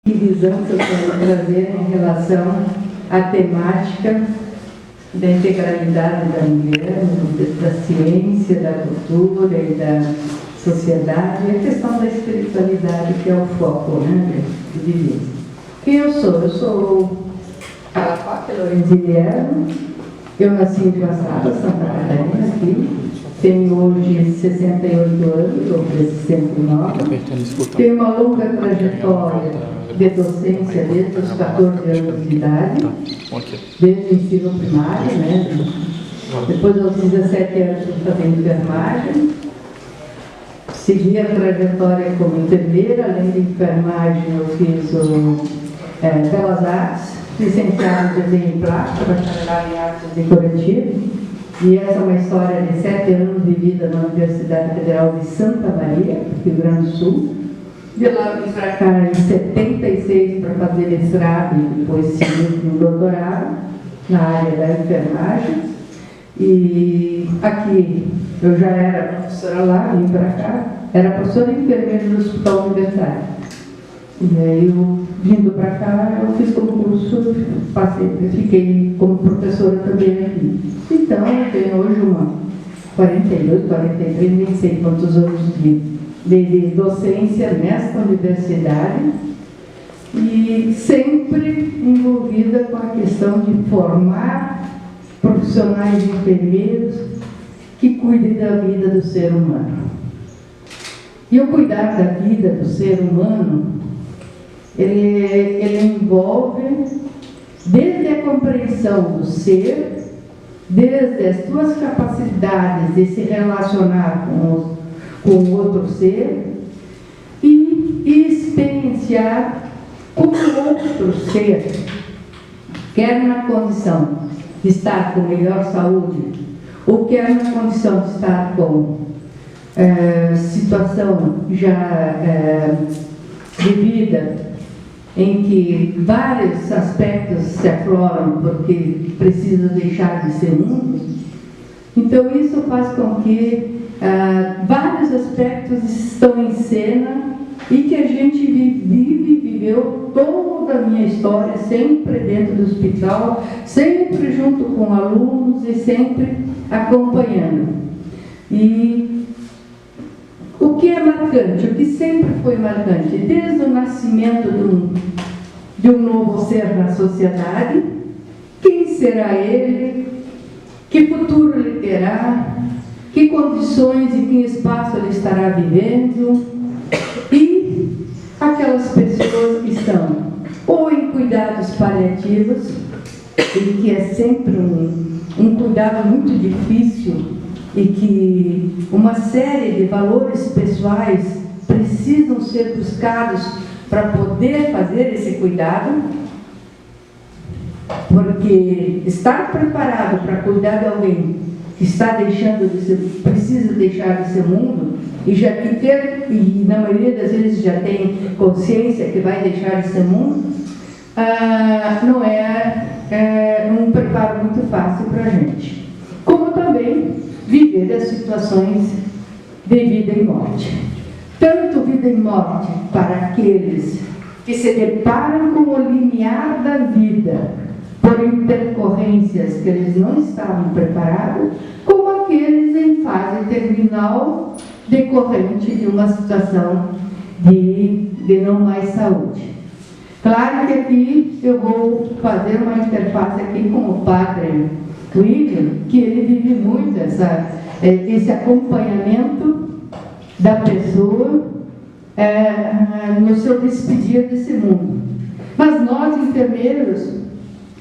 Visão que eu quero trazer em relação à temática da integralidade da mulher, da ciência, da cultura e da sociedade, e a questão da espiritualidade, que é o foco, né, de viver. Quem eu sou? Eu sou Calafate Lorenzi Guilherme, eu nasci em Guaçara, Santa Catarina, aqui. Tenho hoje 68 anos, ou 69. Tenho uma longa trajetória de docência desde os 14 anos de idade, desde o ensino primário, né? Depois, aos 17 anos, fui fazer enfermagem. Segui a trajetória como enfermeira, além de enfermagem, eu fiz Belas Artes, licenciado em desenho plástico, bacharelado em artes decorativas. E essa é uma história de 7 anos de vida na Universidade Federal de Santa Maria, Rio Grande do Sul. De lá vim para cá em 76 para fazer mestrado e depois seguir um doutorado na área da enfermagem. E aqui eu já era professora lá, vim para cá, era professora enfermeira do Hospital Universitário. E aí eu, vindo para cá, eu fiz concurso, fiquei como professora também aqui. Então, eu tenho hoje 42, 43, nem sei quantos anos de docência nesta universidade e sempre envolvida com a questão de formar profissionais enfermeiros que cuidem da vida do ser humano. E o cuidar da vida do ser humano, ele envolve desde a compreensão do ser, desde as suas capacidades de se relacionar com o outro ser e experienciar como o outro ser, quer na condição de estar com melhor saúde, ou quer na condição de estar com situação já de vida em que vários aspectos se afloram porque precisa deixar de ser um. Então isso faz com que vários aspectos estão em cena e que a gente viveu toda a minha história, sempre dentro do hospital, sempre junto com alunos e sempre acompanhando. E o que é marcante, o que sempre foi marcante, desde o nascimento de um novo ser na sociedade, quem será ele, que futuro ele terá, que condições e que espaço ele estará vivendo, e aquelas pessoas que estão ou em cuidados paliativos, e que é sempre um cuidado muito difícil, e que uma série de valores pessoais precisam ser buscados para poder fazer esse cuidado, porque estar preparado para cuidar de alguém que está precisa deixar de ser mundo, e na maioria das vezes já tem consciência que vai deixar de ser mundo, não é um preparo muito fácil para a gente. Como também viver as situações de vida e morte. Tanto vida e morte para aqueles que se deparam com o limiar da vida por intercorrências que eles não estavam preparados, como aqueles em fase terminal decorrente de uma situação de não mais saúde. Claro que aqui eu vou fazer uma interface aqui com o padre William, que ele vive muito esse acompanhamento da pessoa no seu despedir desse mundo. Mas nós, enfermeiros,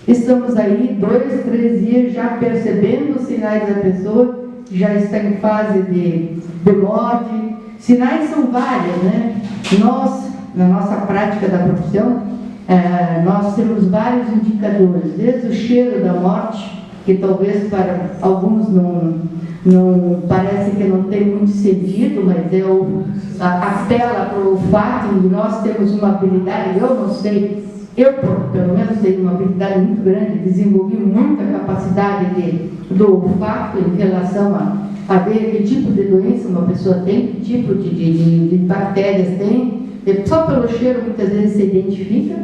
estamos aí 2, 3 dias já percebendo os sinais da pessoa que já está em fase de morte. Sinais são vários, né? Nós, na nossa prática da profissão, nós temos vários indicadores, desde o cheiro da morte, que talvez para alguns não parece que não tem muito sentido, mas apela para o fato de nós termos uma habilidade, eu não sei, eu pelo menos tenho uma habilidade muito grande, desenvolvi muita capacidade do olfato em relação a ver que tipo de doença uma pessoa tem, que tipo de bactérias tem, só pelo cheiro muitas vezes se identifica,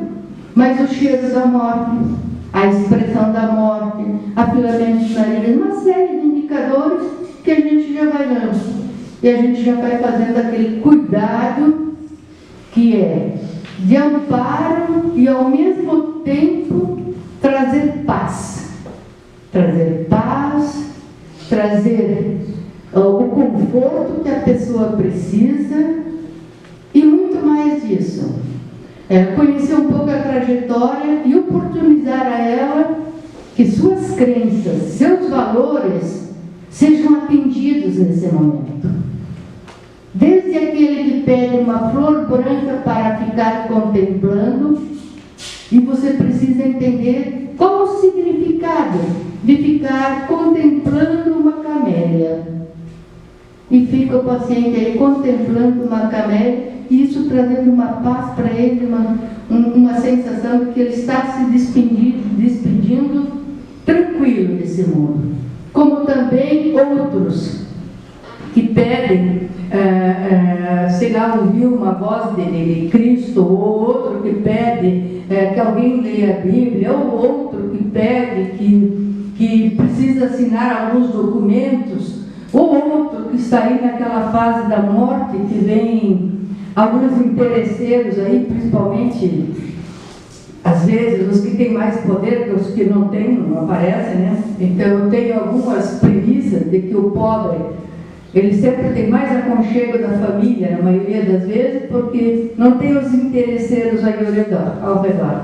mas o cheiro da morte, a expressão da morte, afilamento de nariz, uma série de indicadores que a gente já vai dando. E a gente já vai fazendo aquele cuidado que é de amparo e ao mesmo tempo trazer paz. Trazer paz, trazer o conforto que a pessoa precisa e muito mais disso. Conhecer um pouco a trajetória e oportunizar a ela que suas crenças, seus valores sejam atendidos nesse momento. Desde aquele que pede uma flor branca para ficar contemplando, e você precisa entender qual o significado de ficar contemplando uma camélia. E fica o paciente aí contemplando uma camélia, e isso trazendo uma paz para ele, uma sensação de que ele está se despedindo tranquilo desse mundo. Como também outros que pedem, sei lá, ouviu uma voz de Cristo, ou outro que pede que alguém leia a Bíblia, ou outro que pede que precisa assinar alguns documentos, ou outro que está aí naquela fase da morte, que vem alguns interesseiros aí, principalmente, às vezes, os que têm mais poder que os que não têm, não aparecem, né? Então, eu tenho algumas premissas de que o pobre, ele sempre tem mais aconchego da família, na maioria das vezes, porque não tem os interesseiros aí ao redor.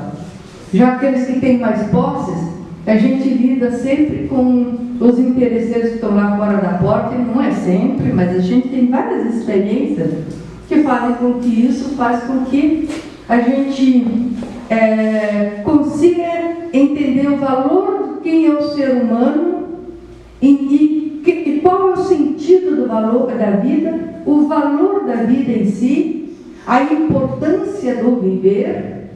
Já aqueles que têm mais posses, a gente lida sempre com os interesseiros que estão lá fora da porta, e não é sempre, mas a gente tem várias experiências que fazem com que isso faz com que a gente consiga entender o valor de quem é o ser humano e qual é o sentido do valor da vida, o valor da vida em si, a importância do viver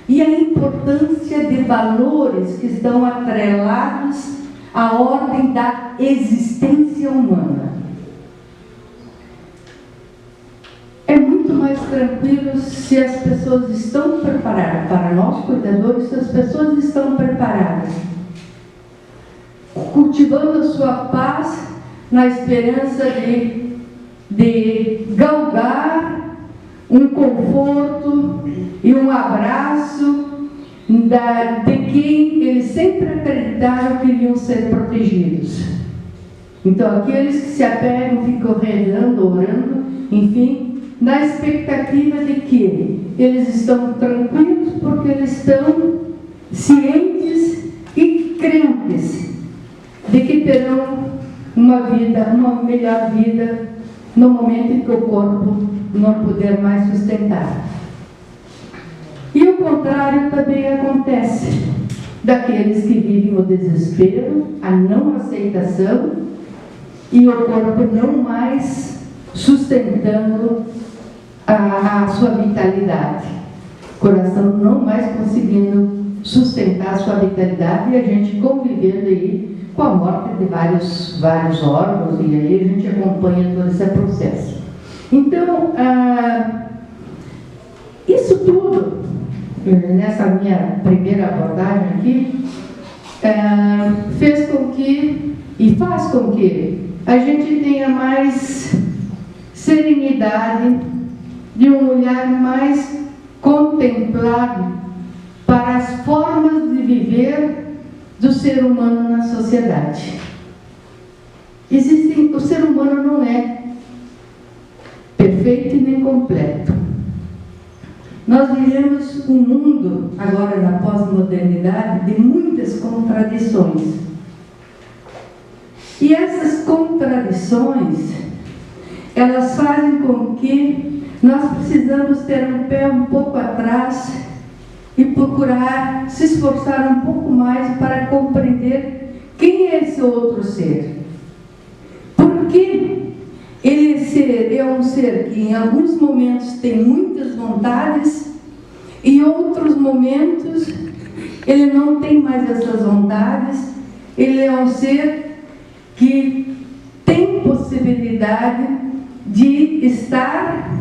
e a importância de valores que estão atrelados à ordem da existência humana. É muito mais tranquilo se as pessoas estão preparadas, para nós cuidadores, se as pessoas estão preparadas, cultivando a sua paz na esperança de galgar um conforto e um abraço de quem eles sempre acreditaram que iriam ser protegidos. Então, aqueles que se apegam, ficam rezando, orando, enfim, na expectativa de que eles estão tranquilos porque eles estão cientes e crentes de que terão uma melhor vida no momento em que o corpo não puder mais sustentar. E o contrário também acontece, daqueles que vivem o desespero, a não aceitação e o corpo não mais sustentando a sua vitalidade, o coração não mais conseguindo sustentar a sua vitalidade, e a gente convivendo aí com a morte de vários órgãos, e aí a gente acompanha todo esse processo. Então, isso tudo, nessa minha primeira abordagem aqui, fez com que, e faz com que, a gente tenha mais serenidade, de um olhar mais contemplado para as formas de viver do ser humano na sociedade. O ser humano não é perfeito e nem completo. Nós vivemos um mundo, agora na pós-modernidade, de muitas contradições. E essas contradições, elas fazem com que nós precisamos ter um pé um pouco atrás e procurar se esforçar um pouco mais para compreender quem é esse outro ser. Porque ele é um ser que em alguns momentos tem muitas vontades e em outros momentos ele não tem mais essas vontades. Ele é um ser que tem possibilidade de estar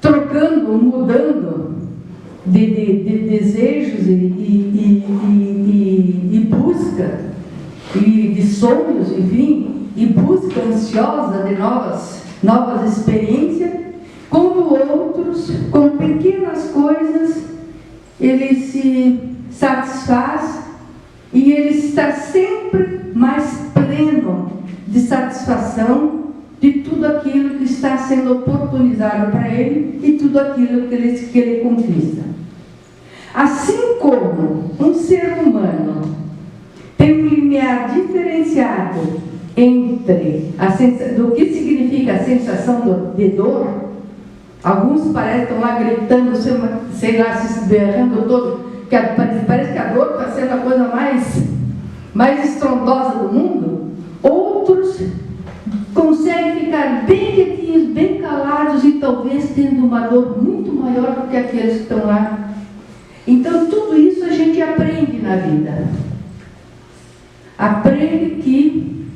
trocando, mudando de desejos e busca, e de sonhos, enfim, e busca ansiosa de novas experiências, quando outros, com pequenas coisas, ele se satisfaz e ele está sempre mais pleno de satisfação de tudo aquilo que está sendo oportunizado para ele e tudo aquilo que ele conquista. Assim como um ser humano tem um limiar diferenciado entre do que significa a sensação de dor, alguns parecem estão lá gritando, sei lá, se berrando todo, que parece que a dor está sendo a coisa mais estrondosa do mundo. Outros conseguem ficar bem quietinhos, bem calados e talvez tendo uma dor muito maior do que aqueles que estão lá. Então, tudo isso a gente aprende na vida. Aprende que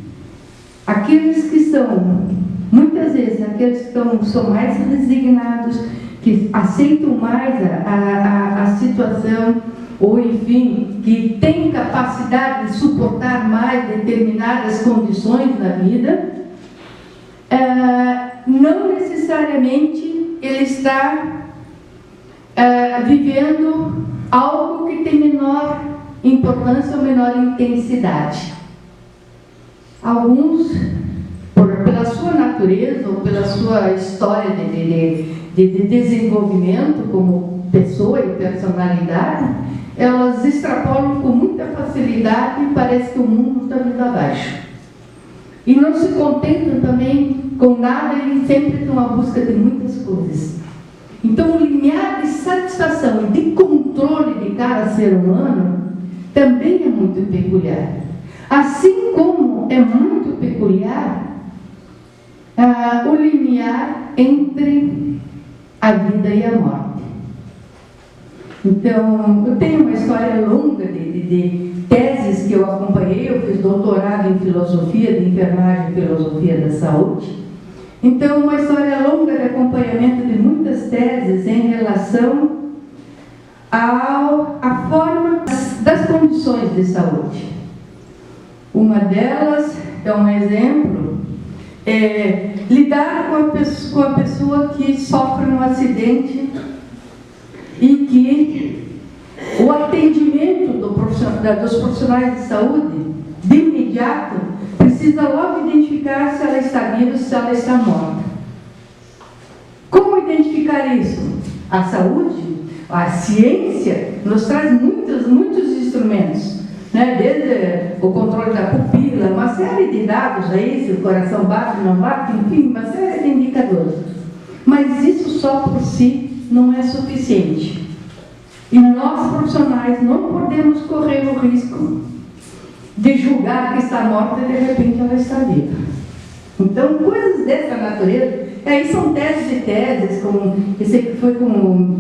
aqueles que são, muitas vezes, aqueles que são mais resignados, que aceitam mais a situação, ou enfim, que têm capacidade de suportar mais determinadas condições na vida, não necessariamente ele está vivendo algo que tem menor importância ou menor intensidade. Alguns, pela sua natureza ou pela sua história de desenvolvimento como pessoa e personalidade, elas extrapolam com muita facilidade e parece que o mundo está vindo abaixo. E não se contentam também com nada e sempre estão à busca de muitas coisas. Então, o limiar de satisfação e de controle de cada ser humano também é muito peculiar. Assim como é muito peculiar o limiar entre a vida e a morte. Então, eu tenho uma história longa de teses que eu acompanhei. Eu fiz doutorado em filosofia de enfermagem e filosofia da saúde. Então, uma história longa de acompanhamento de muitas teses em relação à forma das condições de saúde. Uma delas é um exemplo, lidar com a pessoa que sofre um acidente e que o atendimento dos profissionais de saúde, de imediato, precisa logo identificar se ela está viva ou se ela está morta. Como identificar isso? A saúde, a ciência, nos traz muitos instrumentos, né? Desde o controle da pupila, uma série de dados aí, se o coração bate, não bate, enfim, uma série de indicadores. Mas isso só por si não é suficiente. E nós, profissionais, não podemos correr o risco de julgar que está morta e de repente ela está viva. Então, coisas dessa natureza, aí são teses e teses, como esse aqui foi com,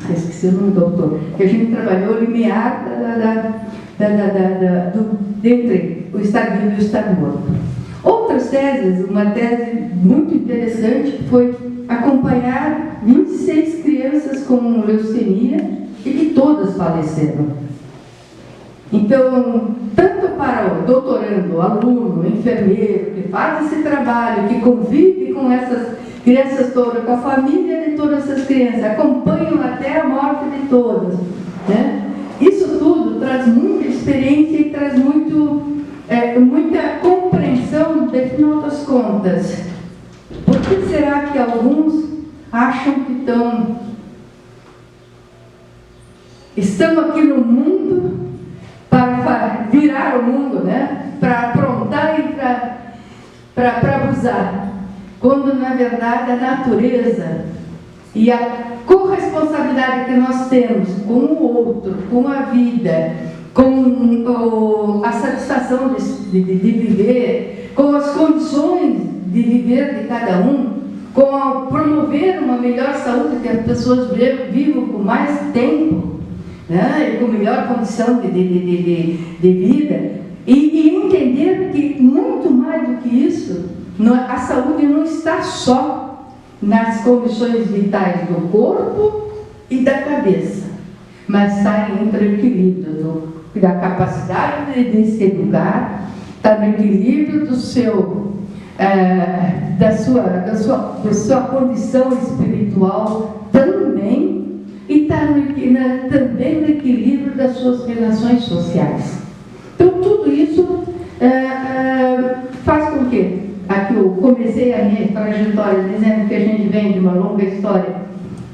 esqueci o nome do doutor, que a gente trabalhou o limiar entre o estar vivo e o estar morto. Outras teses, uma tese muito interessante foi acompanhar 26 crianças com leucemia e que todas faleceram. Então, tanto para o doutorando, o aluno, o enfermeiro, que faz esse trabalho, que convive com essas crianças todas, com a família de todas essas crianças, acompanham até a morte de todas, né? Isso tudo traz muita experiência e traz muita compreensão, de final das contas. Por que será que alguns acham que estão aqui no mundo para virar o mundo, né? Para aprontar e para abusar, quando na verdade a natureza e a corresponsabilidade que nós temos com o outro, com a vida, com a satisfação de viver, com as condições de viver de cada um, com promover uma melhor saúde, que as pessoas vivam com mais tempo, né, e com melhor condição de vida, e entender que muito mais do que isso, a saúde não está só nas condições vitais do corpo e da cabeça, mas está entre o equilíbrio da capacidade de se educar, está no equilíbrio da sua condição espiritual também, e está também no equilíbrio das suas relações sociais. Então, tudo isso faz com que, aqui eu comecei a minha trajetória dizendo que a gente vem de uma longa história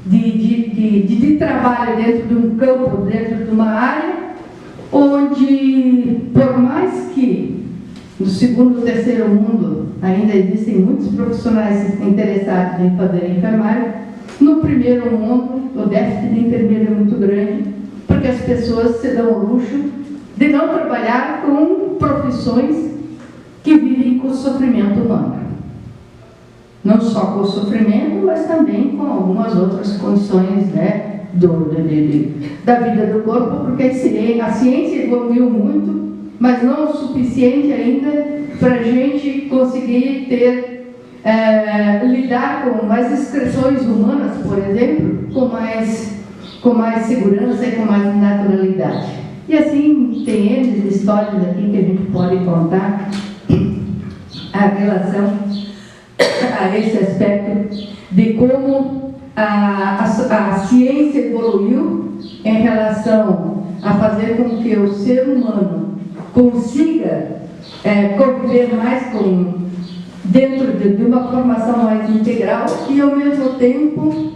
de trabalho dentro de um campo, dentro de uma área, onde, por mais que no segundo e terceiro mundo ainda existem muitos profissionais interessados em fazer enfermagem, no primeiro mundo o déficit de enfermeiro é muito grande, porque as pessoas se dão o luxo de não trabalhar com profissões que vivem com o sofrimento humano. Não só com o sofrimento, mas também com algumas outras condições, né, da vida do corpo, porque a ciência evoluiu muito, mas não o suficiente ainda para a gente conseguir lidar com as excreções humanas, por exemplo, com mais segurança e com mais naturalidade. E assim, tem N histórias aqui que a gente pode contar a relação a esse aspecto de como a ciência evoluiu em relação a fazer com que o ser humano consiga conviver mais dentro de uma formação mais integral e, ao mesmo tempo,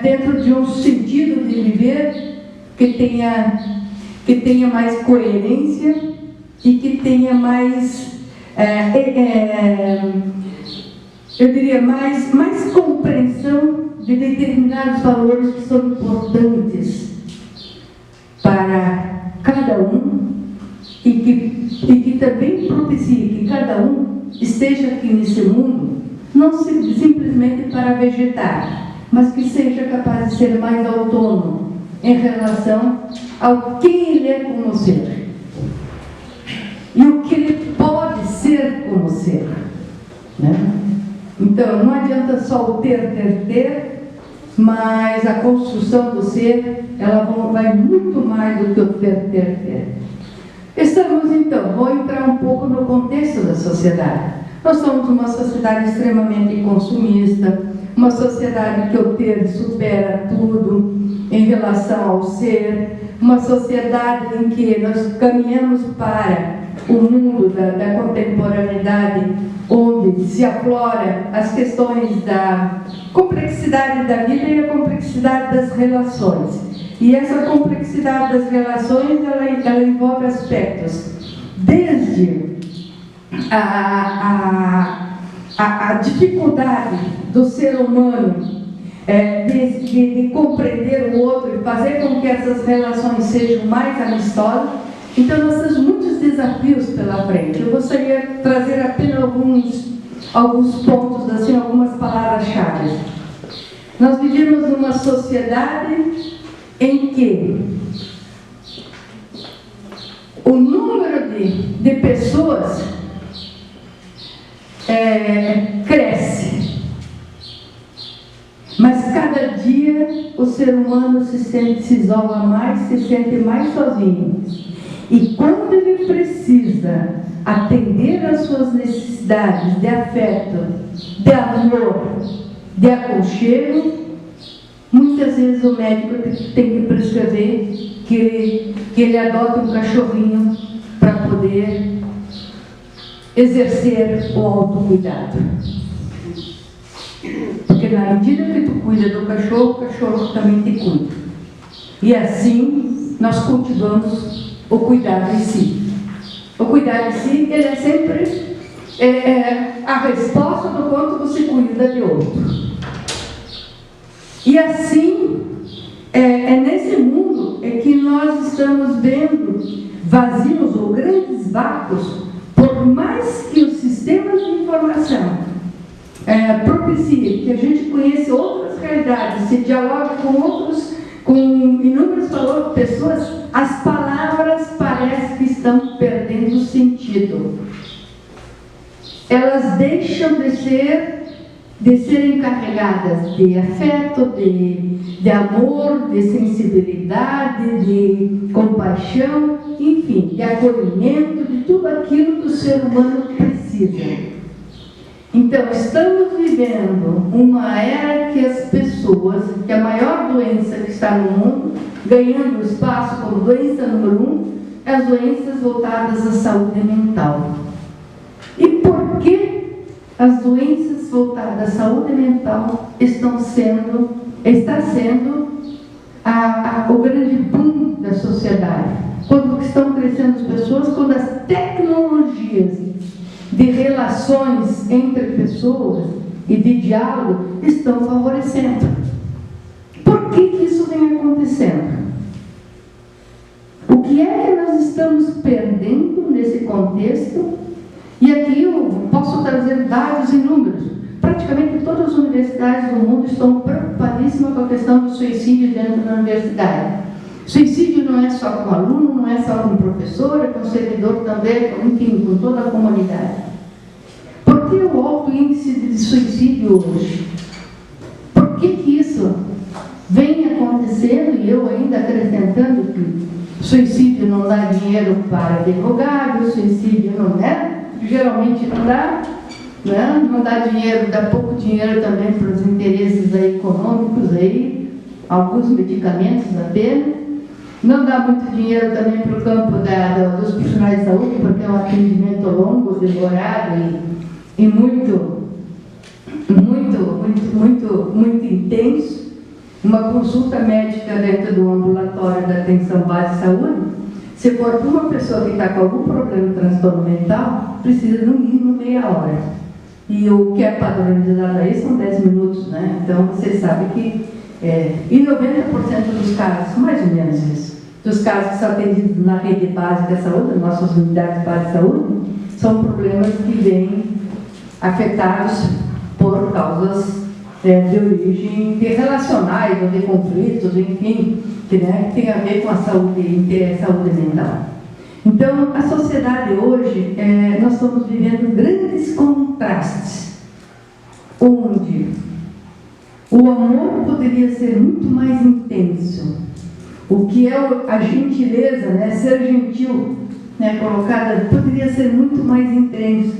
dentro de um sentido de viver que tenha mais coerência e que tenha mais, eu diria, mais compreensão de determinados valores que são importantes para cada um e que também propicie que cada um esteja aqui nesse mundo, não simplesmente para vegetar, mas que seja capaz de ser mais autônomo em relação ao que ele é como ser e o que ele pode ser como ser, né? Então, não adianta só o ter, mas a construção do ser, ela vai muito mais do que o ter. Estamos, então, vou entrar um pouco no contexto da sociedade. Nós somos uma sociedade extremamente consumista, uma sociedade que o ter supera tudo em relação ao ser, uma sociedade em que nós caminhamos para o mundo da contemporaneidade, onde se aflora as questões da complexidade da vida e a complexidade das relações. E essa complexidade das relações, ela envolve aspectos desde a dificuldade do ser humano de compreender o outro e fazer com que essas relações sejam mais amistosas. Então, nós temos muitos desafios pela frente. Eu gostaria de trazer apenas alguns pontos, assim, algumas palavras-chave. Nós vivemos numa sociedade em que o número de pessoas cresce, mas cada dia o ser humano se isola mais, se sente mais sozinho. E quando ele precisa atender às suas necessidades de afeto, de amor, de aconchego, muitas vezes o médico tem que prescrever que ele adote um cachorrinho para poder exercer o autocuidado. Porque na medida que tu cuida do cachorro, o cachorro também te cuida. E assim nós cultivamos o cuidado em si. O cuidado em si, ele é sempre a resposta do quanto você cuida de outro. E assim, nesse mundo que nós estamos vendo vazios ou grandes vácuos, por mais que os sistemas de informação propiciem que a gente conheça outras realidades, se dialogue com inúmeras pessoas, as palavras parecem que estão perdendo sentido. Elas deixam de ser de serem carregadas de afeto, de amor, de sensibilidade, de compaixão, enfim, de acolhimento, de tudo aquilo que o ser humano precisa. Então, estamos vivendo uma era que as pessoas, que a maior doença que está no mundo, ganhando espaço como doença número 1, é as doenças voltadas à saúde mental. E por que as doenças voltadas à saúde mental está sendo o grande boom da sociedade? Quando estão crescendo as pessoas, quando as tecnologias de relações entre pessoas e de diálogo estão favorecendo. Por que isso vem acontecendo? O que é que nós estamos perdendo nesse contexto? E aqui eu posso trazer dados e números. Praticamente todas as universidades do mundo estão preocupadíssimas com a questão do suicídio dentro da universidade. Suicídio não é só com aluno, não é só com professor, é com servidor também, enfim, com toda a comunidade. Por que o alto índice de suicídio hoje? Por que isso vem acontecendo? E eu ainda acrescentando que suicídio não dá dinheiro para advogado, suicídio não é, geralmente não dá, né? Não dá dinheiro, dá pouco dinheiro também para os interesses aí econômicos, aí, alguns medicamentos apenas. Não dá muito dinheiro também para o campo dos profissionais de saúde, porque é um atendimento longo, demorado e muito intenso. Uma consulta médica dentro do ambulatório da atenção básica de saúde, se for para uma pessoa que está com algum problema, transtorno mental, precisa no mínimo meia hora. E o que é padronizado aí são 10 minutos, né? Então, você sabe que e 90% dos casos, mais ou menos isso, dos casos que são atendidos na rede básica de saúde, nossas unidades básicas de saúde, são problemas que vêm afetados por causas de origem relacionais ou de conflitos, enfim, que tem a ver com a saúde mental. Então, a sociedade hoje, nós estamos vivendo grandes contrastes, onde o amor poderia ser muito mais intenso. O que é a gentileza, né? Ser gentil, né? Colocada, poderia ser muito mais intenso.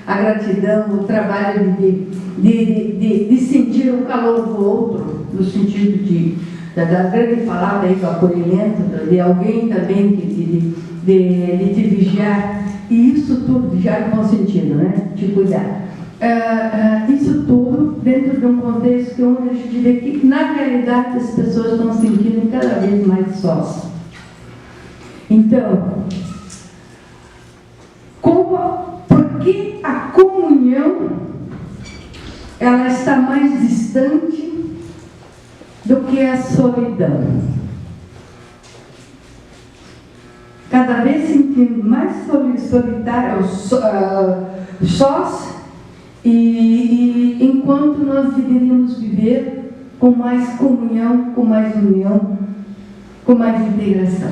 A gratidão, o trabalho de sentir o calor do outro, no sentido da grande palavra aí, do acolhimento, de alguém também de te vigiar. E isso tudo, vigiar no bom sentido, né? De cuidar. Isso tudo dentro de um contexto onde a gente vê que, na realidade, as pessoas estão se sentindo cada vez mais sós. Então, por que a comunhão ela está mais distante do que a solidão? Cada vez sentindo mais solitário, sós, e enquanto nós deveríamos viver com mais comunhão, com mais união, com mais integração.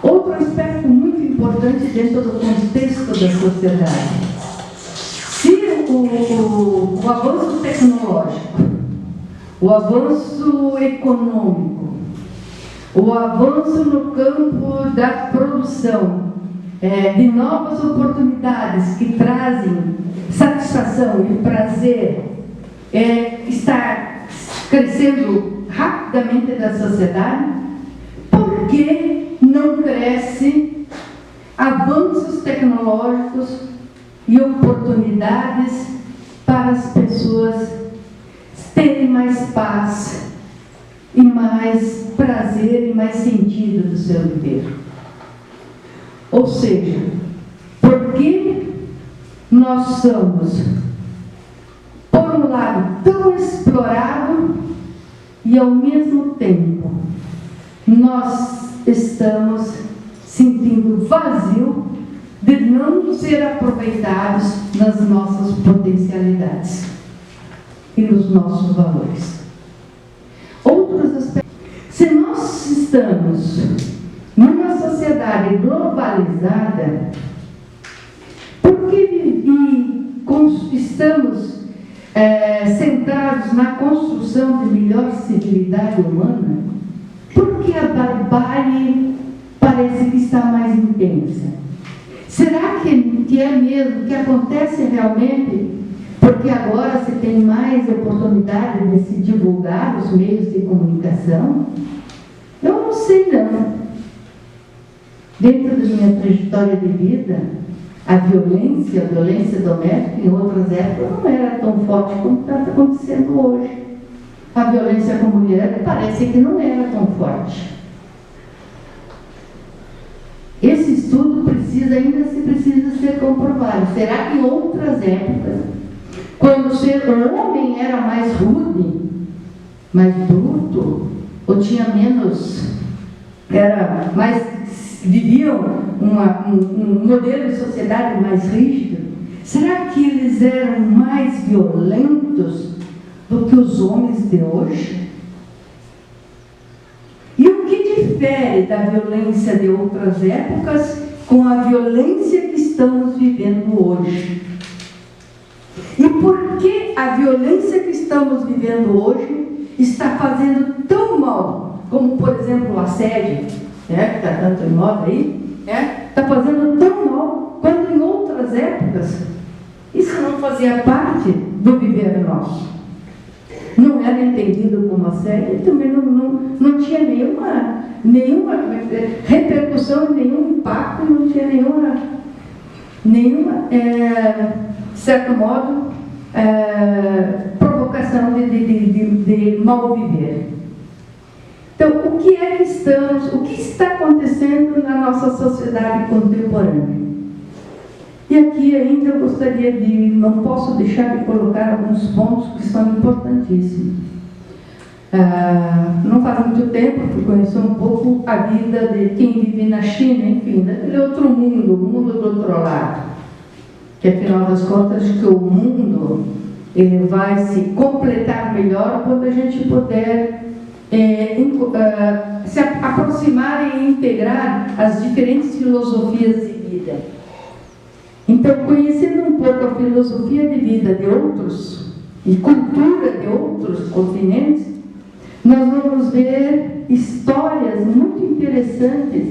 Outro aspecto muito importante dentro do contexto da sociedade. Se o avanço tecnológico, o avanço econômico, o avanço no campo da produção, de novas oportunidades que trazem satisfação e prazer, está crescendo rapidamente da sociedade, por que não cresce avanços tecnológicos e oportunidades para as pessoas terem mais paz e mais prazer e mais sentido do seu viver? Ou seja, por que nós somos, por um lado, tão explorados e, ao mesmo tempo, nós estamos sentindo vazio de não ser aproveitados nas nossas potencialidades e nos nossos valores? Outros aspectos. Se nós estamos numa sociedade globalizada, por que estamos centrados na construção de melhor civilidade humana, por que a barbárie parece que está mais intensa? Será que é mesmo, que acontece realmente porque agora se tem mais oportunidade de se divulgar os meios de comunicação? Eu não sei não. Dentro da minha trajetória de vida, a violência doméstica em outras épocas não era tão forte como está acontecendo hoje. A violência com a mulher parece que não era tão forte. Esse estudo ainda precisa ser comprovado. Será que em outras épocas, quando o homem era mais rude, mais bruto, ou tinha menos, viviam um modelo de sociedade mais rígido, será que eles eram mais violentos do que os homens de hoje? E o que difere da violência de outras épocas com a violência que estamos vivendo hoje? E por que a violência que estamos vivendo hoje está fazendo tão mal, como por exemplo o assédio, que está tanto em moda aí, está fazendo tão mal quanto em outras épocas? Isso não fazia parte do viver nosso. Não era entendido como assédio e também não tinha nenhuma repercussão, nenhum impacto, não tinha nenhuma de certo modo, provocação de mal viver. Então, o que está acontecendo na nossa sociedade contemporânea? E aqui ainda eu gostaria não posso deixar de colocar alguns pontos que são importantíssimos. Não faz muito tempo que conheci um pouco a vida de quem vive na China, enfim, daquele outro mundo, o mundo do outro lado. Que afinal das contas, que o mundo ele vai se completar melhor quando a gente puder se aproximar e integrar as diferentes filosofias de vida. Então, conhecendo um pouco a filosofia de vida de outros e cultura de outros continentes, nós vamos ver histórias muito interessantes.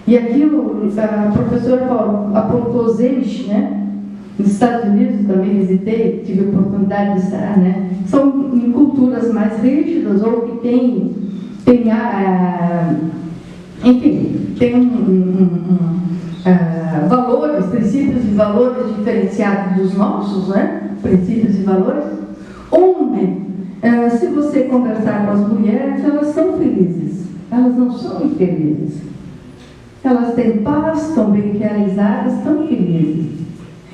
E aqui a professora apontou Zelig, né? Nos Estados Unidos também visitei, tive a oportunidade de estar, né? São em culturas mais rígidas ou que tem valores, princípios e valores diferenciados dos nossos, né? Princípios e valores, onde, se você conversar com as mulheres, elas são felizes, elas não são infelizes. Elas têm paz, estão bem realizadas, estão felizes.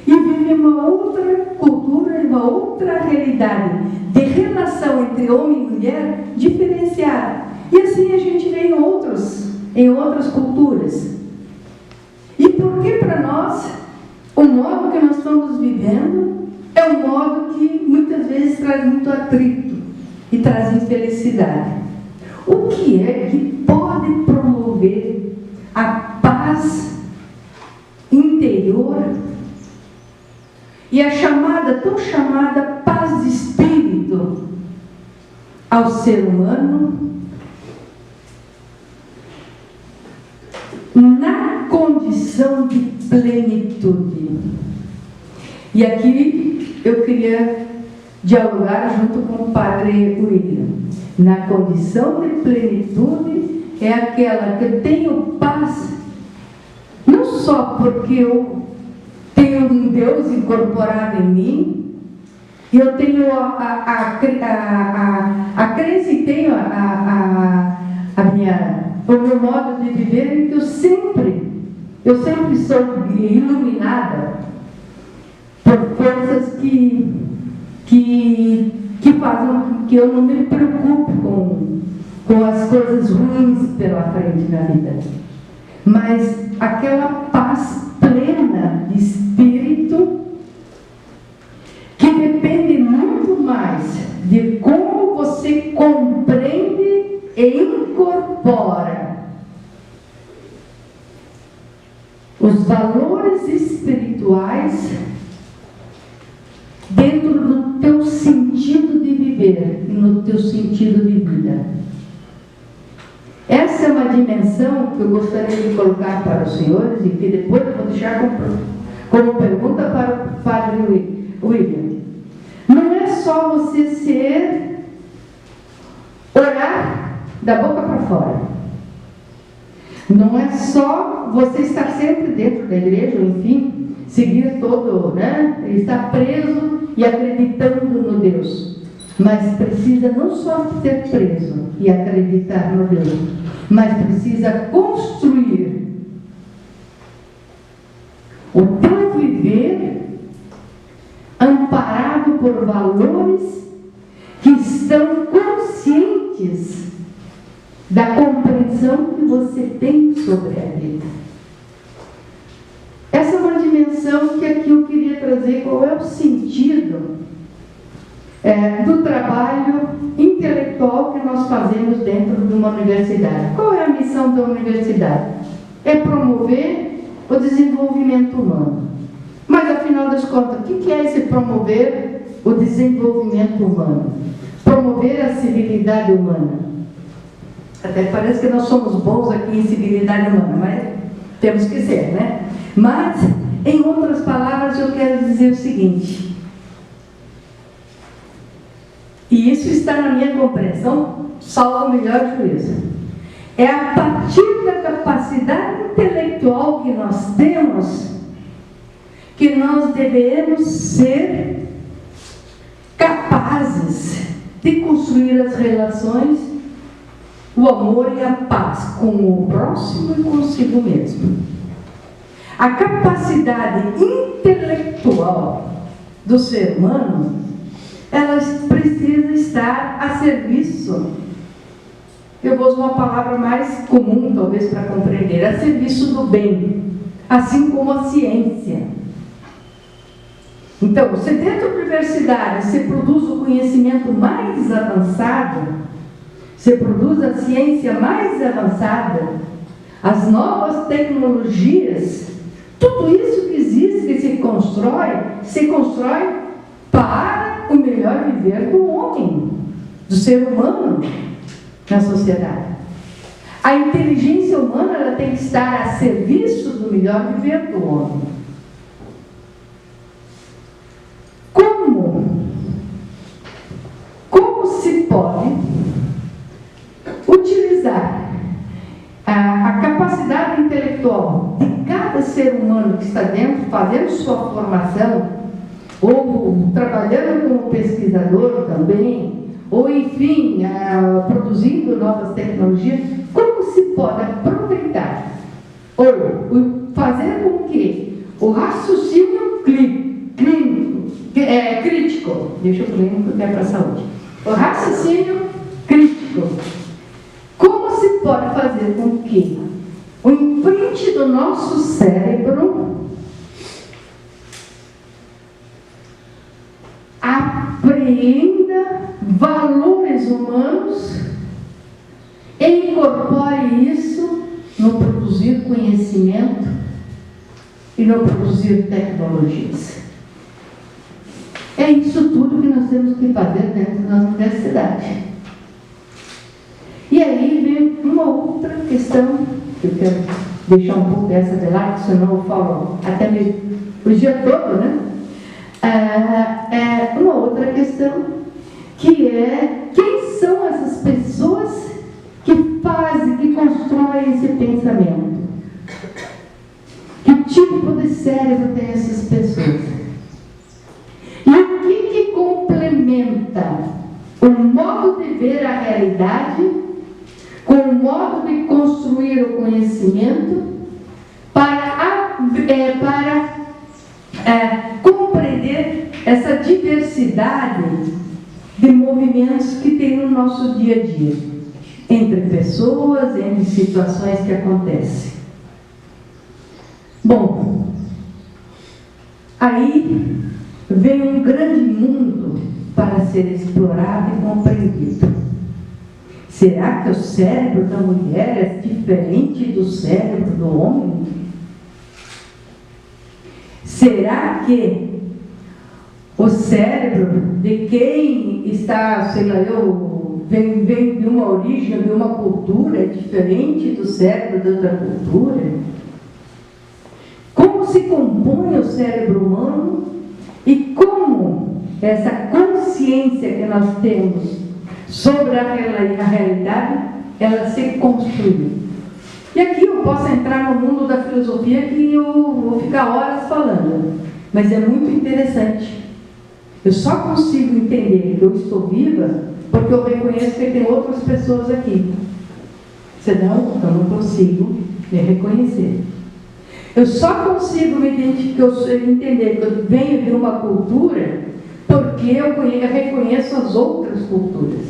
E vivem uma outra cultura, uma outra realidade de relação entre homem e mulher diferenciada. E assim a gente vê em outras culturas. E por que para nós, o modo que nós estamos vivendo é um modo que muitas vezes traz muito atrito e traz infelicidade? O que é que pode promover a paz interior e a tão chamada paz de espírito ao ser humano na condição de plenitude? E aqui eu queria dialogar junto com o Padre William. Na condição de plenitude é aquela que eu tenho paz, não só porque eu tenho um Deus incorporado em mim, e eu tenho a crença e tenho o meu modo de viver, em que eu sempre sou iluminada por forças que fazem com que eu não me preocupe com as coisas ruins pela frente na vida. Mas aquela paz plena de espírito que depende muito mais de como você compreende e incorpora os valores espirituais dentro do teu ser viver e no teu sentido de vida. Essa é uma dimensão que eu gostaria de colocar para os senhores e que depois eu vou deixar como pergunta para o padre William. Não é só você orar da boca para fora. Não é só você estar sempre dentro da igreja, enfim, seguir todo, né? Estar preso e acreditando no Deus. Mas precisa não só ser preso e acreditar no Deus, mas precisa construir o teu viver amparado por valores que estão conscientes da compreensão que você tem sobre a vida. Essa é uma dimensão que aqui eu queria trazer. Qual é o sentido do trabalho intelectual que nós fazemos dentro de uma universidade? Qual é a missão da universidade? É promover o desenvolvimento humano. Mas, afinal das contas, o que é esse promover o desenvolvimento humano? Promover a civilidade humana. Até parece que nós somos bons aqui em civilidade humana, mas temos que ser, né? Mas, em outras palavras, eu quero dizer o seguinte. E isso está na minha compreensão, salvo o melhor juízo. É a partir da capacidade intelectual que nós temos que nós devemos ser capazes de construir as relações, o amor e a paz com o próximo e consigo mesmo. A capacidade intelectual do ser humano, ela precisa estar a serviço, eu vou usar uma palavra mais comum talvez para compreender, a serviço do bem, assim como a ciência. Então, se dentro da universidade se produz o conhecimento mais avançado, se produz a ciência mais avançada, as novas tecnologias, tudo isso que existe, que se constrói para o melhor viver do homem, do ser humano na sociedade. A inteligência humana, ela tem que estar a serviço do melhor viver do homem. Como se pode utilizar a capacidade intelectual de cada ser humano que está dentro, fazendo sua formação, ou trabalhando como pesquisador também, ou enfim, produzindo novas tecnologias, como se pode aproveitar, ou fazer com que o raciocínio crítico, deixa eu clínico que é para a saúde, o raciocínio crítico, como se pode fazer com que o imprint do nosso cérebro apreenda valores humanos e incorpore isso no produzir conhecimento e no produzir tecnologias. É isso tudo que nós temos que fazer dentro da universidade. E aí vem uma outra questão, que eu quero deixar um pouco dessa de lá, que senão eu falo até o dia todo, né? É uma outra questão, que é quem são essas pessoas que fazem, que constroem esse pensamento? Que tipo de cérebro tem essas pessoas? E o que complementa o modo de ver a realidade com o modo de construir o conhecimento para compreender essa diversidade de movimentos que tem no nosso dia a dia, entre pessoas, entre situações que acontecem. Bom, aí vem um grande mundo para ser explorado e compreendido. Será que o cérebro da mulher é diferente do cérebro do homem? Será que o cérebro de quem está, sei lá, vem de uma origem, de uma cultura diferente do cérebro de outra cultura. Como se compõe o cérebro humano e como essa consciência que nós temos sobre a realidade, ela se construiu. E aqui eu posso entrar no mundo da filosofia que eu vou ficar horas falando, mas é muito interessante. Eu só consigo entender que eu estou viva porque eu reconheço que tem outras pessoas aqui. Senão, eu não consigo me reconhecer. Eu só consigo me identificar, entender que eu venho de uma cultura porque eu reconheço as outras culturas.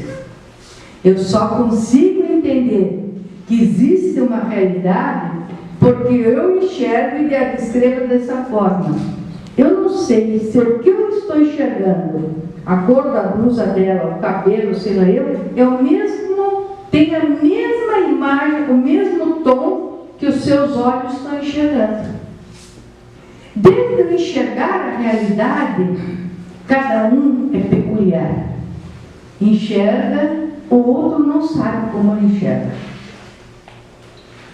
Eu só consigo entender que existe uma realidade porque eu enxergo e a descrevo dessa forma. Eu não sei se o que eu estou enxergando, a cor da blusa dela, o cabelo, sei lá, é o mesmo, tem a mesma imagem, o mesmo tom que os seus olhos estão enxergando. Desde eu enxergar a realidade, cada um é peculiar. Enxerga, o outro não sabe como ele enxerga.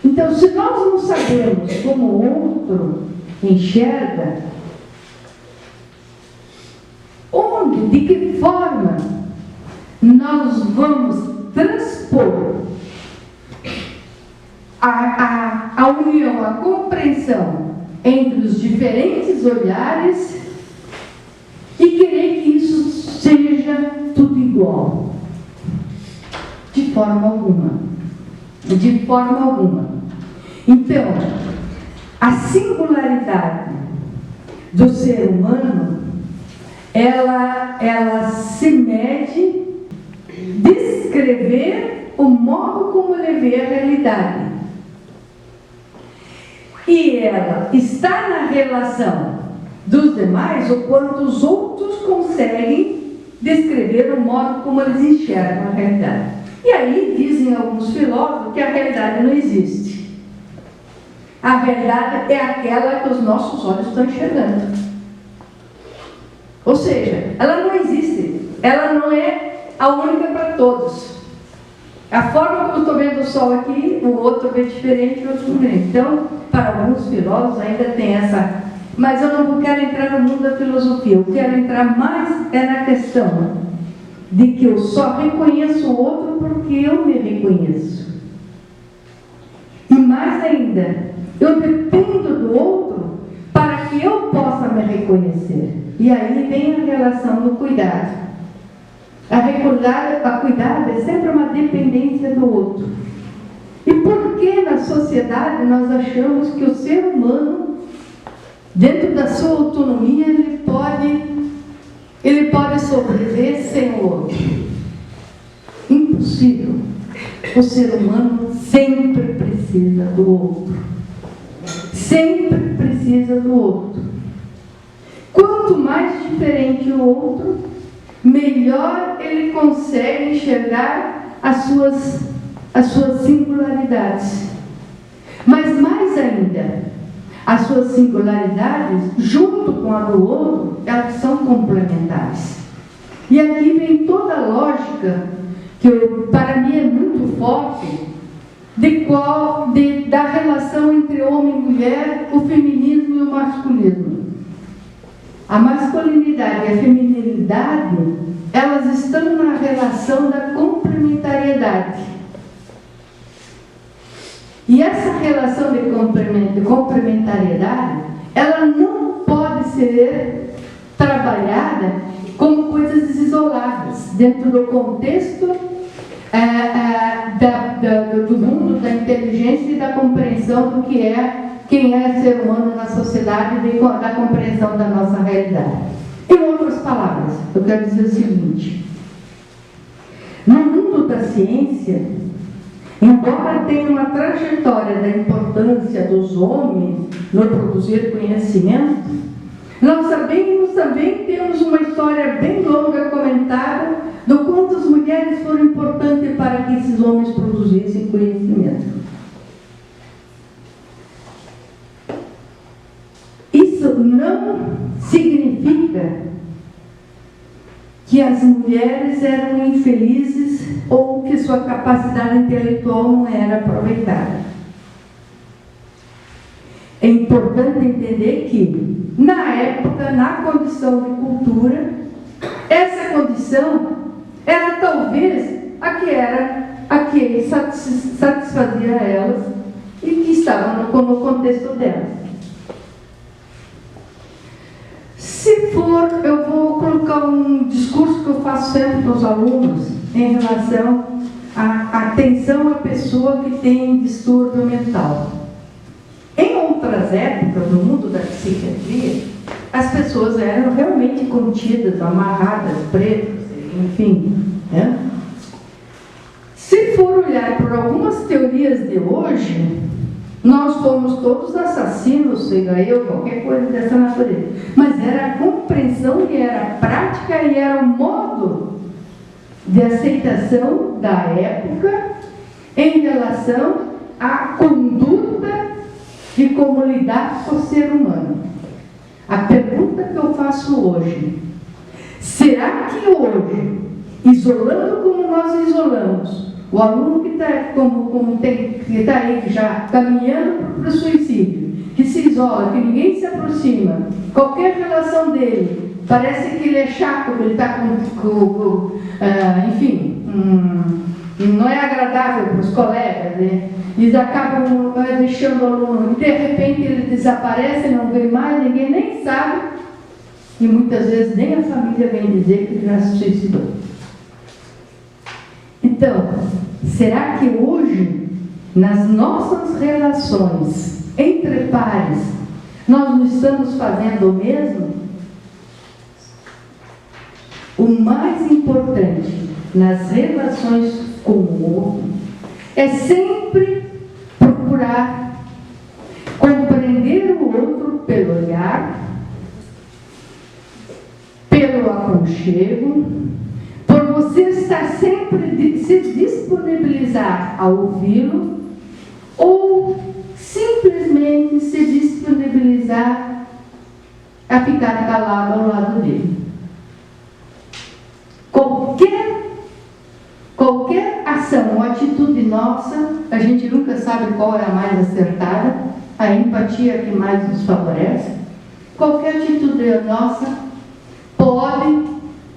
Então, se nós não sabemos como o outro enxerga, onde, de que forma nós vamos transpor a união, a compreensão entre os diferentes olhares e querer que isso seja tudo igual? De forma alguma. De forma alguma. Então, a singularidade do ser humano, ela se mede descrever o modo como ele vê a realidade. E ela está na relação dos demais, o quanto os outros conseguem descrever o modo como eles enxergam a realidade. E aí dizem alguns filósofos que a realidade não existe. A realidade é aquela que os nossos olhos estão enxergando. Ou seja, ela não existe, ela não é a única para todos. A forma como eu estou vendo o sol aqui, o outro vê diferente, o outro não vê. Então, para alguns filósofos ainda tem essa... Mas eu não quero entrar no mundo da filosofia, eu quero entrar mais na questão de que eu só reconheço o outro porque eu me reconheço. E mais ainda, eu dependo do outro para que eu possa me reconhecer. E aí vem a relação do cuidado. A cuidado é sempre uma dependência do outro. E por que na sociedade nós achamos que o ser humano, dentro da sua autonomia, ele pode sobreviver sem o outro? Impossível. O ser humano sempre precisa do outro. Sempre precisa do outro. Quanto mais diferente o outro, melhor ele consegue enxergar as suas singularidades. Mas mais ainda, as suas singularidades, junto com a do outro, elas são complementares. E aqui vem toda a lógica, que para mim é muito forte, da relação entre homem e mulher, o feminismo e o masculismo. A masculinidade e a feminilidade, elas estão na relação da complementariedade. E essa relação de complementariedade, ela não pode ser trabalhada como coisas isoladas, dentro do contexto do mundo da inteligência e da compreensão do que é quem é ser humano na sociedade e da compreensão da nossa realidade. Em outras palavras, eu quero dizer o seguinte: no mundo da ciência, embora tenha uma trajetória da importância dos homens no produzir conhecimento, nós também temos uma história bem longa comentada do quanto as mulheres foram importantes para que esses homens produzissem conhecimento. Isso não significa que as mulheres eram infelizes ou que sua capacidade intelectual não era aproveitada. É importante entender que, na época, na condição de cultura, essa condição era talvez a que satisfazia elas e que estava no contexto delas. Se for, eu vou colocar um discurso que eu faço sempre para os alunos em relação à atenção à pessoa que tem distúrbio mental. Em outras épocas, no mundo da psiquiatria, as pessoas eram realmente contidas, amarradas, presas, enfim. Né? Se for olhar por algumas teorias de hoje, nós fomos todos assassinos, seja eu, qualquer coisa dessa natureza. Mas era a compreensão e era a prática e era o modo de aceitação da época em relação à conduta de como lidar com o ser humano. A pergunta que eu faço hoje: será que hoje, isolando como nós isolamos, o aluno que está aí já caminhando para o suicídio, que se isola, que ninguém se aproxima, qualquer relação dele, parece que ele é chato, que ele está enfim, não é agradável para os colegas, né? Eles acabam deixando o aluno, e de repente ele desaparece, não vem mais, ninguém nem sabe, e muitas vezes nem a família vem dizer que ele já se suicidou. Então, será que hoje, nas nossas relações entre pares, nós não estamos fazendo o mesmo? O mais importante nas relações com o outro é sempre procurar compreender o outro pelo olhar, pelo aconchego, por você estar sempre se disponibilizar a ouvi-lo ou simplesmente se disponibilizar a ficar calado ao lado dele. Qualquer ação ou atitude nossa, a gente nunca sabe qual é a mais acertada, a empatia que mais nos favorece. Qualquer atitude nossa pode,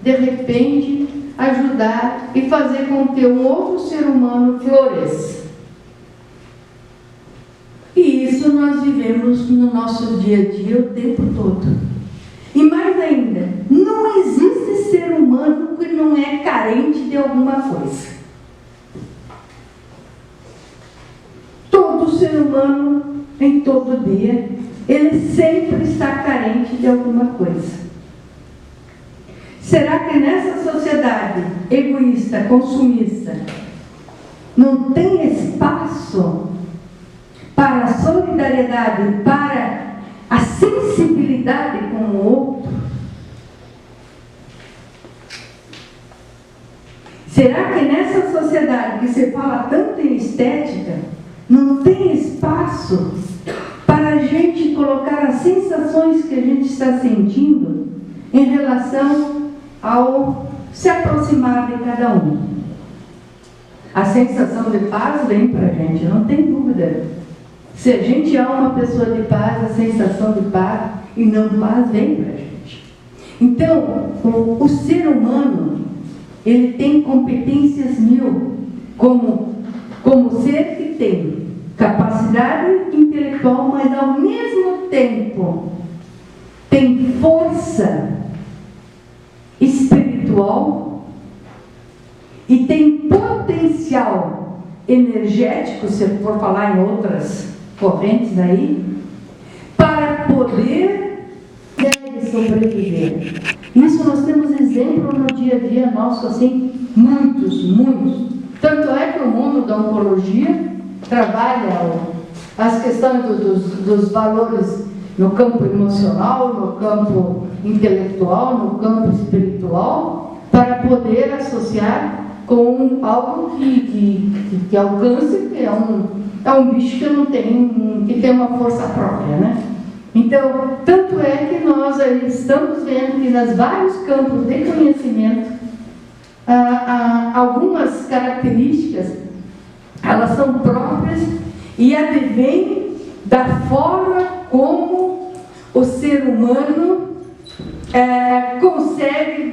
de repente, ajudar e fazer com que um outro ser humano floresça. E isso nós vivemos no nosso dia a dia o tempo todo. E mais ainda, não existe ser humano que não é carente de alguma coisa. Todo ser humano, em todo dia, ele sempre está carente de alguma coisa. Será que nessa sociedade egoísta, consumista, não tem espaço para a solidariedade, para a sensibilidade com o outro? Será que nessa sociedade que se fala tanto em estética, não tem espaço para a gente colocar as sensações que a gente está sentindo em relação ao se aproximar de cada um? A sensação de paz vem para a gente, não tem dúvida. Se a gente ama uma pessoa de paz, a sensação de paz e não paz vem para a gente. Então, o ser humano, ele tem competências mil, como ser que tem capacidade intelectual, mas ao mesmo tempo tem força espiritual e tem potencial energético, se for falar em outras correntes aí, para poder sobreviver. Isso nós temos exemplo no dia a dia nosso, assim, muitos. Tanto é que o mundo da oncologia trabalha as questões dos valores no campo emocional, no campo intelectual, no campo espiritual, para poder associar com algo que alcance, que é um bicho que tem uma força própria, né? Então, tanto é que nós estamos vendo que nos vários campos de conhecimento algumas características, elas são próprias e advêm da forma como o ser humano consegue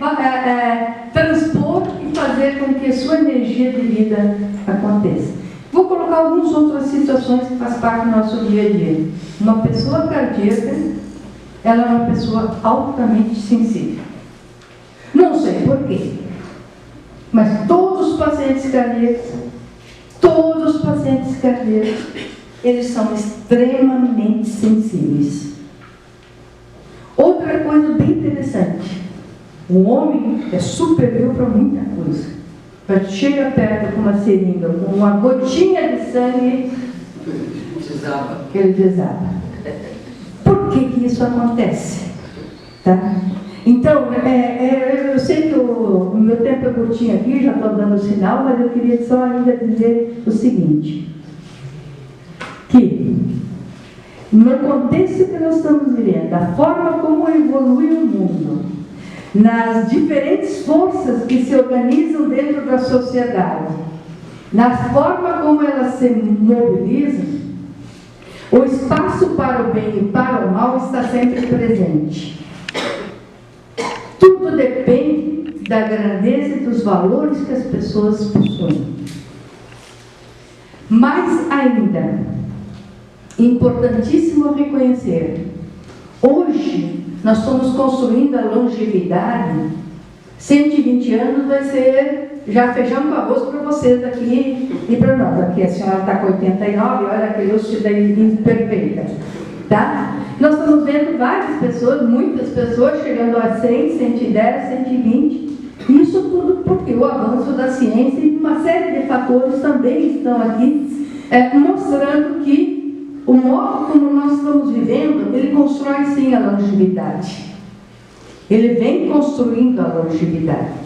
transpor e fazer com que a sua energia de vida aconteça. Vou colocar algumas outras situações que fazem parte do nosso dia a dia. Uma pessoa cardíaca, ela é uma pessoa altamente sensível. Não sei porquê, mas todos os pacientes cardíacos, eles são extremamente sensíveis. Outra coisa bem interessante, o homem é superior para muita coisa. Chega perto com uma seringa, com uma gotinha de sangue, ele desaba. Por que isso acontece? Tá? Então, eu sei que o meu tempo é curtinho aqui, já estou dando sinal, mas eu queria só ainda dizer o seguinte, que no contexto que nós estamos vivendo, da forma como evolui o mundo, nas diferentes forças que se organizam dentro da sociedade, na forma como elas se mobilizam, o espaço para o bem e para o mal está sempre presente. Tudo depende da grandeza e dos valores que as pessoas possuem. Mais ainda, importantíssimo reconhecer, hoje nós estamos construindo a longevidade. 120 anos vai ser já feijão com arroz para vocês aqui e para nós. Aqui a senhora está com 89, olha aquele osso daí imperfeita. Tá? Nós estamos vendo várias pessoas, muitas pessoas chegando a 100, 110, 120. Isso tudo porque o avanço da ciência e uma série de fatores também estão aqui mostrando que o modo como nós estamos vivendo, ele constrói sim a longevidade. Ele vem construindo a longevidade.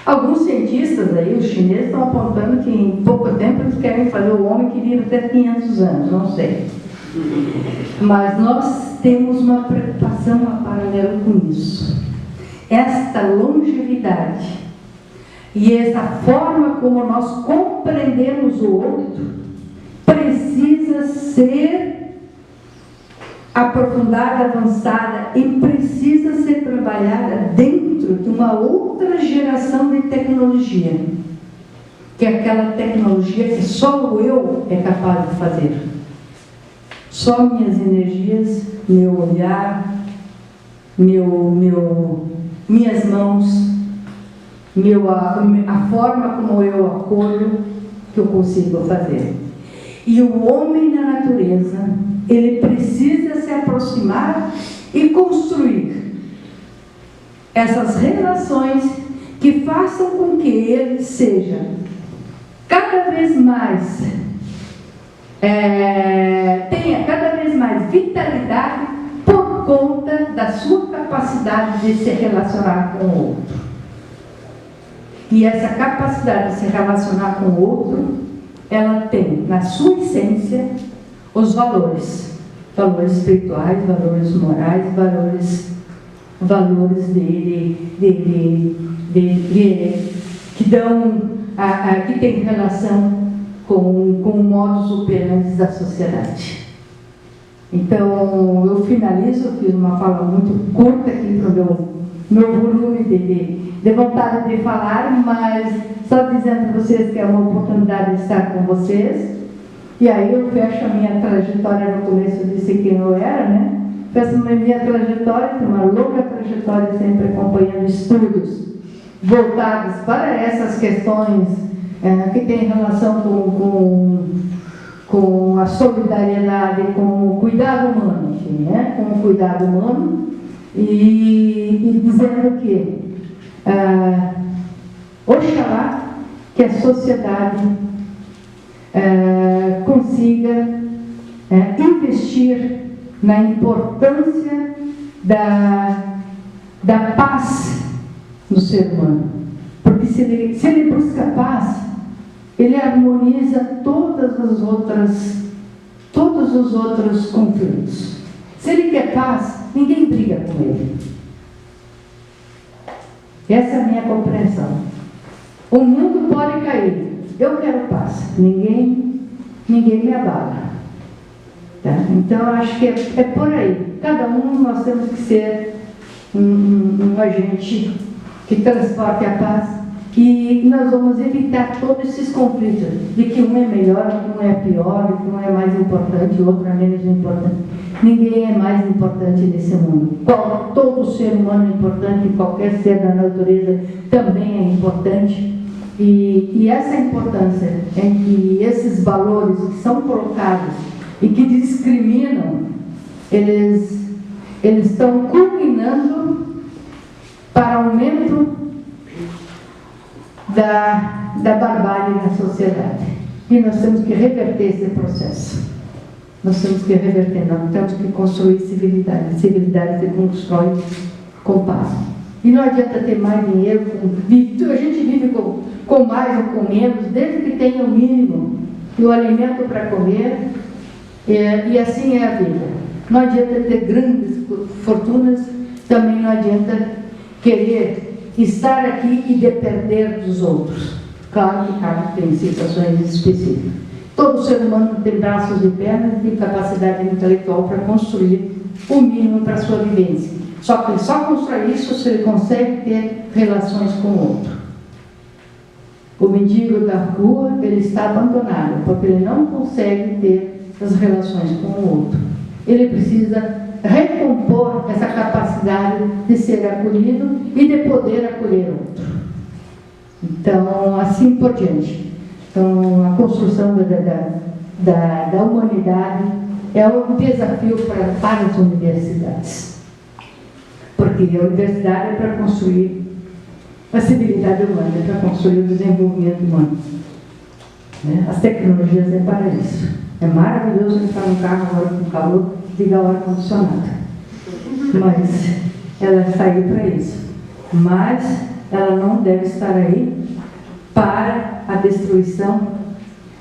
Alguns cientistas aí, os chineses, estão apontando que em pouco tempo eles querem fazer o homem que vive até 500 anos, não sei. Mas nós temos uma preocupação a paralelo com isso. Esta longevidade e essa forma como nós compreendemos o outro precisa ser aprofundada, avançada e precisa ser trabalhada dentro de uma outra geração de tecnologia, que é aquela tecnologia que só o eu é capaz de fazer. Só minhas energias, meu olhar, minhas mãos, a forma como eu acolho, que eu consigo fazer. E o homem na natureza, ele precisa se aproximar e construir essas relações que façam com que ele seja cada vez mais, tenha cada vez mais vitalidade por conta da sua capacidade de se relacionar com o outro. E essa capacidade de se relacionar com o outro, ela tem na sua essência os valores espirituais, valores morais, valores que tem relação com o modus operandi da sociedade. Então, eu finalizo, eu fiz uma fala muito curta aqui para o meu volume de vontade de falar, mas só dizendo para vocês que é uma oportunidade de estar com vocês. E aí eu fecho a minha trajetória. No começo eu disse quem eu era, né? Fecho a minha trajetória, uma longa trajetória, sempre acompanhando estudos voltados para essas questões que têm relação com a solidariedade, com o cuidado humano, enfim, né? Com o cuidado humano, e dizendo que oxalá que a sociedade consiga investir na importância da paz no ser humano. Porque se ele busca paz, ele harmoniza todos os outros conflitos. Se ele quer paz, ninguém briga com ele. Essa é a minha compreensão. O mundo pode cair, eu quero paz, ninguém me abala. Tá? Então, eu acho que é por aí. Cada um nós temos que ser um agente que transporte a paz, e nós vamos evitar todos esses conflitos, de que um é melhor, que um é pior, que um é mais importante, o outro é menos importante. Ninguém é mais importante nesse mundo. Todo ser humano é importante, qualquer ser da natureza também é importante. E essa importância é que esses valores que são colocados e que discriminam, eles estão culminando para aumento da barbárie na sociedade. E nós temos que reverter esse processo. Nós temos que reverter, nós temos que construir civilidade. Civilidade se constrói com paz. E não adianta ter mais dinheiro, a gente vive com mais ou com menos, desde que tenha o mínimo e o alimento para comer, e assim é a vida. Não adianta ter grandes fortunas, também não adianta querer estar aqui e depender dos outros. Claro que tem situações específicas. Todo ser humano tem braços e pernas e capacidade intelectual para construir o mínimo para a sua vivência. Só que ele só constrói isso se ele consegue ter relações com o outro. O mendigo da rua, ele está abandonado, porque ele não consegue ter as relações com o outro. Ele precisa recompor essa capacidade de ser acolhido e de poder acolher outro. Então, assim por diante. Então, a construção da humanidade é um desafio para as universidades. Porque a universidade é para construir a civilidade humana, é para construir o desenvolvimento humano. Né? As tecnologias é para isso. É maravilhoso entrar no carro agora com calor, ligar o ar-condicionado. Mas ela está aí para isso. Mas ela não deve estar aí para a destruição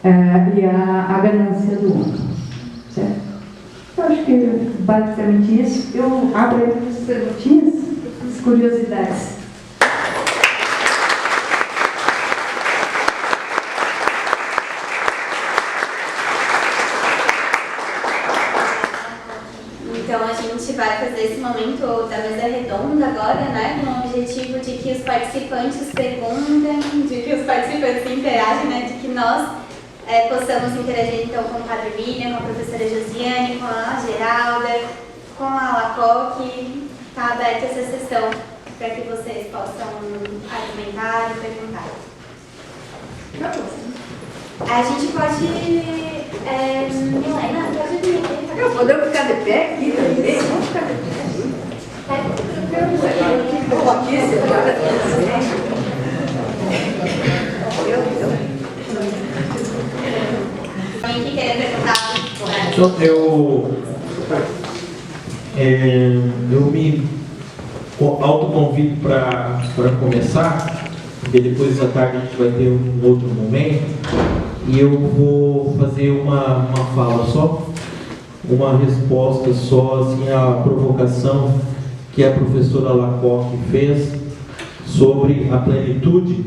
e a ganância do outro. Certo? Eu acho que basicamente isso. Eu abro aí as perguntinhas, as curiosidades. Então a gente vai fazer esse momento da mesa redonda agora, né? Com o objetivo de que os participantes perguntem, de que os participantes interagem, né? De que nós possamos interagir então com o Padre William, com a professora Josiane, com a Geralda, com a Alacoque. Está aberta essa sessão para que vocês possam argumentar e perguntar. A gente pode... Milena, pode vir. Podemos ficar de pé aqui também? Vamos ficar de pé Alguém que queira perguntar? Então, eu me autoconvido para começar, porque depois à tarde a gente vai ter um outro momento, e eu vou fazer uma fala só, uma resposta só, assim, à provocação que a professora Alacoque fez sobre a plenitude.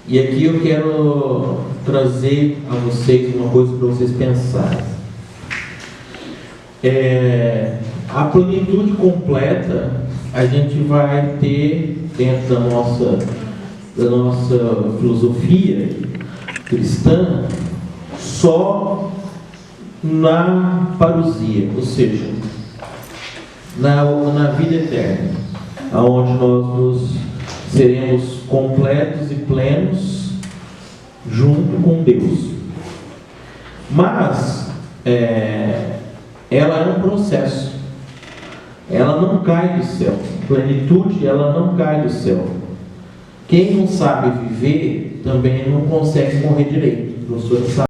E aqui eu quero trazer a vocês uma coisa para vocês pensarem. A plenitude completa a gente vai ter dentro da nossa filosofia cristã só na parousia, ou seja, na vida eterna, aonde nós seremos completos e plenos junto com Deus. Mas ela é um processo, ela não cai do céu. Plenitude, ela não cai do céu. Quem não sabe viver também não consegue morrer direito. O professor sabe.